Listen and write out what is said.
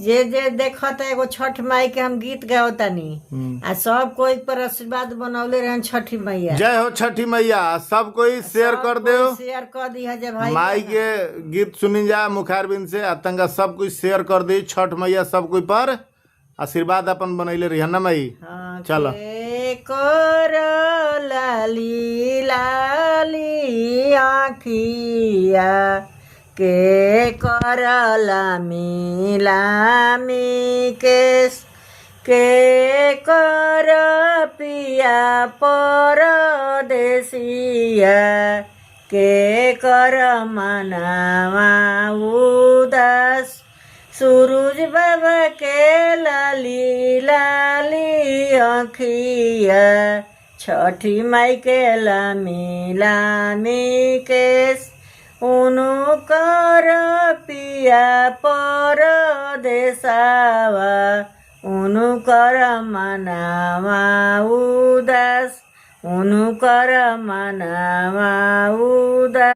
जे जे देखत एगो छठ माई के हम गीत गावतानी आ सब कोई पर आशीर्वाद बनौले रहन छठी मैया। जय हो छठी मैया। सब कोई शेयर कर दो, शेयर कर दिया जे भाई माई के गीत सुनी जा मुखारबिन से आतंका सब कुछ शेयर कर दी। छठ मैया सब कोई पर आशीर्वाद अपन बनैले रही ना माई। चलो कर लाली लाली आखिया के कर लामी लामी केस के कर पिया परदेसिया के कर मनावा उदास सूरज बाबा के लाली लाली आँखिया छठी माई के लामी लामी केस उनु कर पिया परदेसावा उनु कर मनावा उदास उनु कर मनावा उदास।